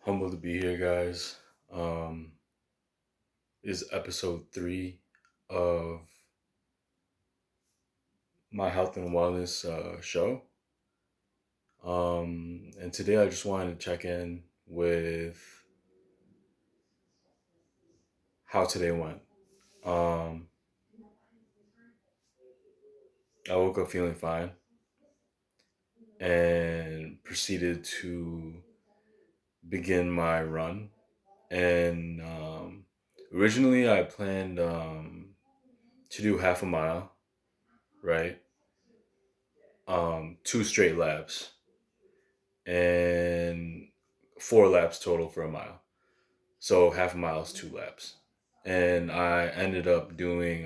Humble to be here, guys. Um, this is episode 3 of my health and wellness show. And today I just wanted to check in with how today went. Um, I woke up feeling fine and proceeded to begin my run. And originally I planned to do half a mile, right? Two straight laps and 4 laps total for a mile. So half a mile is 2 laps. And I ended up doing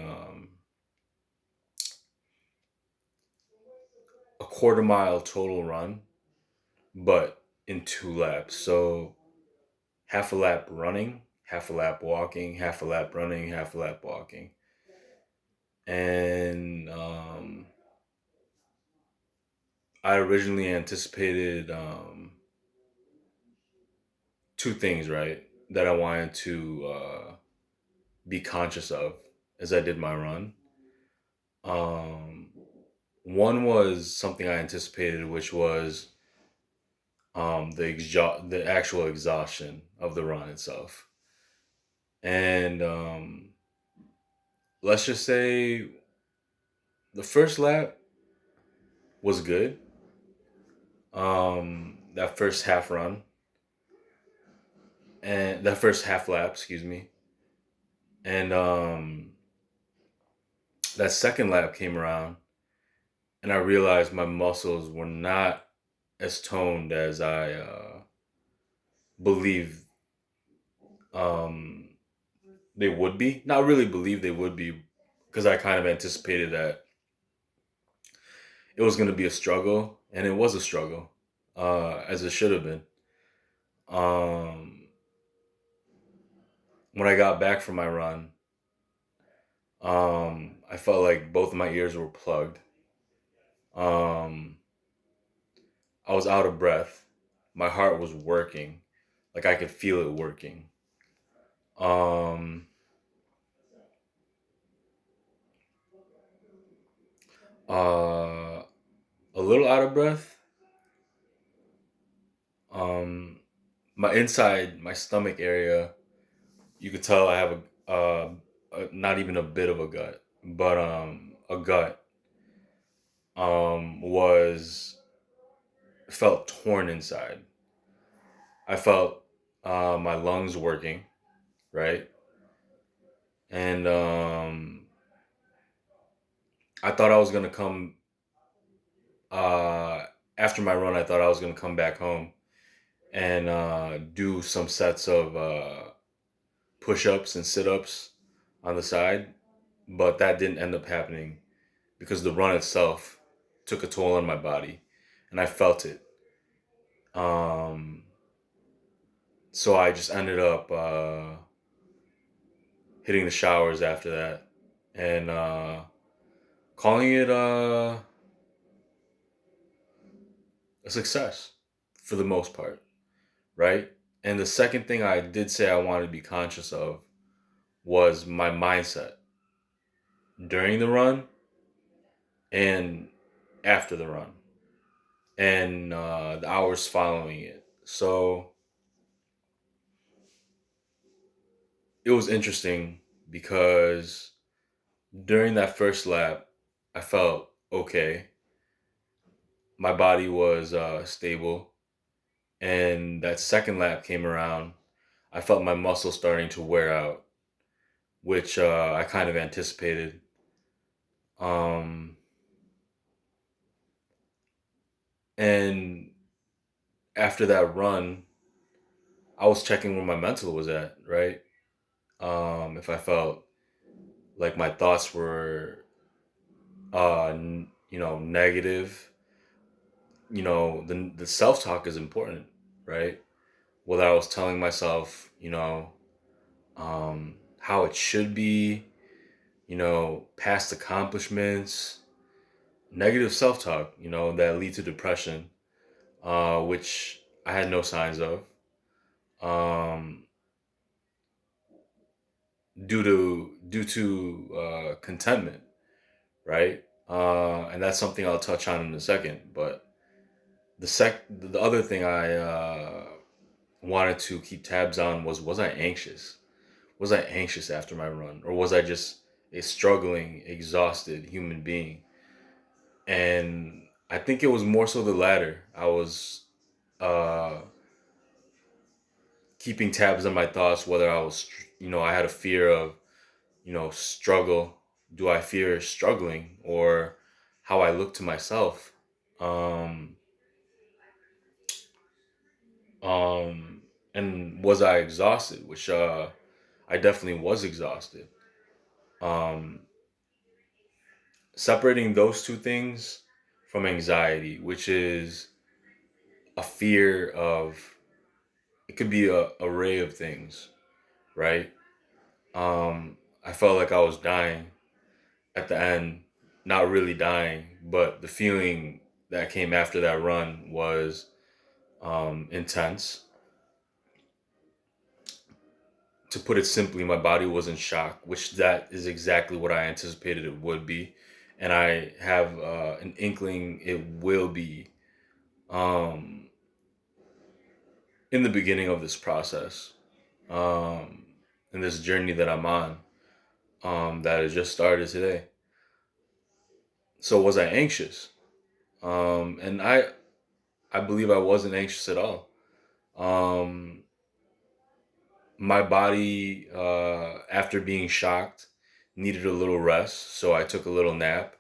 a quarter mile total run, but in 2 laps. So half a lap running, half a lap walking, half a lap running, half a lap walking. And I originally anticipated two things, right, that I wanted to be conscious of as I did my run. Um, One was something I anticipated, which was the actual exhaustion of the run itself. And let's just say the first lap was good. That first half run and that first half lap, excuse me. And that second lap came around, and I realized my muscles were not as toned as I believed um, they would be. Not really believe they would be, because I kind of anticipated that it was going to be a struggle, and it was a struggle, as it should have been. Um, when I got back from my run, I felt like both of my ears were plugged. Um, I was out of breath. My heart was working, like I could feel it working. Um, uh, a little out of breath. Um, my stomach area, you could tell I have not even a bit of a gut, but a gut was felt torn inside. I felt my lungs working, right? And I thought I was gonna come uh after my run. I thought I was gonna come back home and do some sets of push-ups and sit-ups on the side, but that didn't end up happening because the run itself took a toll on my body, and I felt it. Um, so I just ended up hitting the showers after that and calling it a success for the most part, right? And the second thing I did say I wanted to be conscious of was my mindset during the run and after the run and the hours following it. So it was interesting because during that first lap, I felt okay. My body was stable. And that second lap came around. I felt my muscles starting to wear out, which I kind of anticipated. Um, and after that run, I was checking where my mental was at, right? If I felt like my thoughts were, negative, the self talk is important, right? Whether I was telling myself, how it should be, past accomplishments, negative self talk, that lead to depression, which I had no signs of. um, due to contentment, right? And that's something I'll touch on in a second. But the other thing I wanted to keep tabs on was I anxious? Was I anxious after my run, or was I just a struggling, exhausted human being? And I think it was more so the latter. I was uh, keeping tabs on my thoughts, whether I had a fear of, struggle. Do I fear struggling, or how I look to myself? Um, um, and was I exhausted? Which I definitely was exhausted. Um, Separating those two things from anxiety, which is a fear of, it could be a array of things, right? I felt like I was dying at the end, not really dying, but the feeling that came after that run was intense. To put it simply, my body was in shock, which that is exactly what I anticipated it would be, and I have an inkling it will be um, in the beginning of this process, um, in this journey that I'm on, that has just started today. So was I anxious? And I believe I wasn't anxious at all. Um, my body, after being shocked, needed a little rest, so I took a little nap,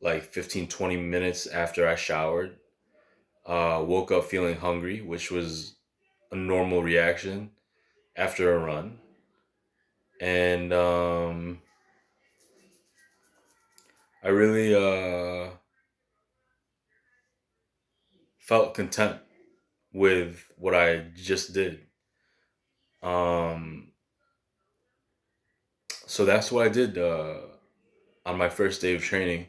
like 15-20 minutes after I showered. Woke up feeling hungry, which was a normal reaction after a run, and I really felt content with what I just did. Um, so that's what I did on my first day of training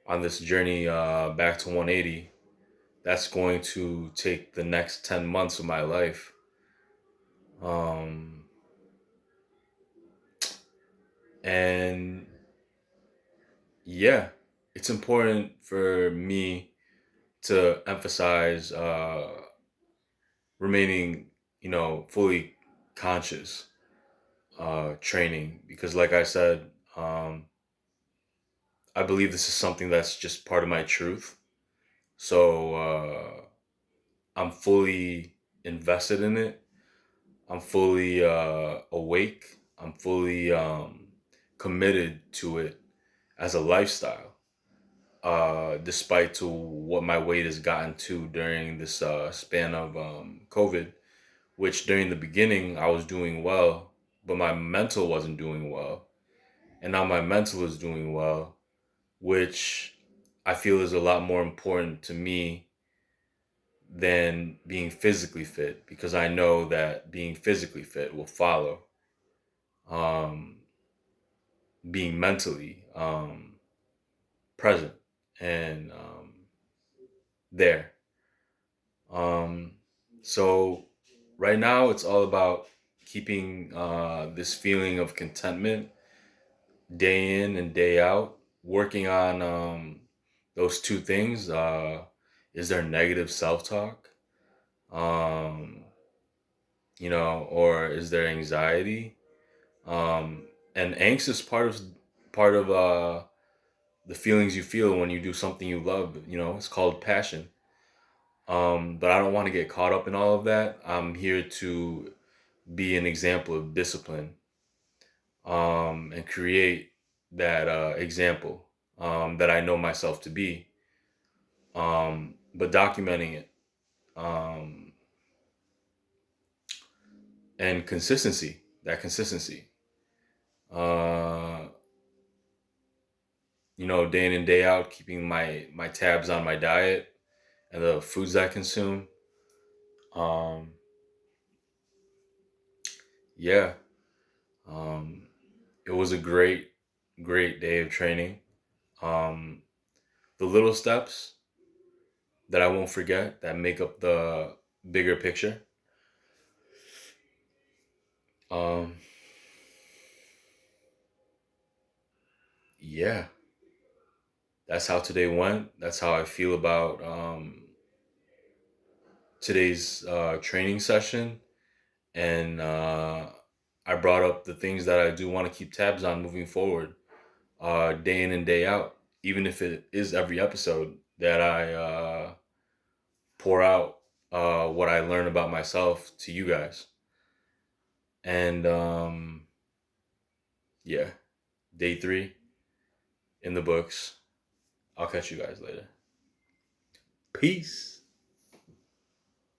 on this journey back to 180. That's going to take the next 10 months of my life. Um, and yeah, it's important for me to emphasize remaining, fully conscious training, because, like I said, um, I believe this is something that's just part of my truth. So I'm fully invested in it. I'm fully awake. I'm fully committed to it as a lifestyle. Despite to what my weight has gotten to during this span of COVID, which during the beginning I was doing well, but my mental wasn't doing well, and now my mental is doing well, which I feel is a lot more important to me than being physically fit, because I know that being physically fit will follow um, being mentally present and there. Um, so right now it's all about keeping this feeling of contentment day in and day out, working on those two things. Is there negative self talk? Um, or is there anxiety? And angst is part of the feelings you feel when you do something you love. It's called passion. But I don't want to get caught up in all of that. I'm here to be an example of discipline, and create that example that I know myself to be. But documenting it, um, and that consistency. Uh, day in and day out, keeping my tabs on my diet and the foods I consume. Um, yeah, um, it was a great, great day of training. Um, the little steps that I won't forget that make up the bigger picture. Um, yeah, that's how today went. That's how I feel about today's training session. And I brought up the things that I do want to keep tabs on moving forward, day in and day out, even if it is every episode that I pour out what I learn about myself to you guys. And yeah, day 3 in the books. I'll catch you guys later. Peace.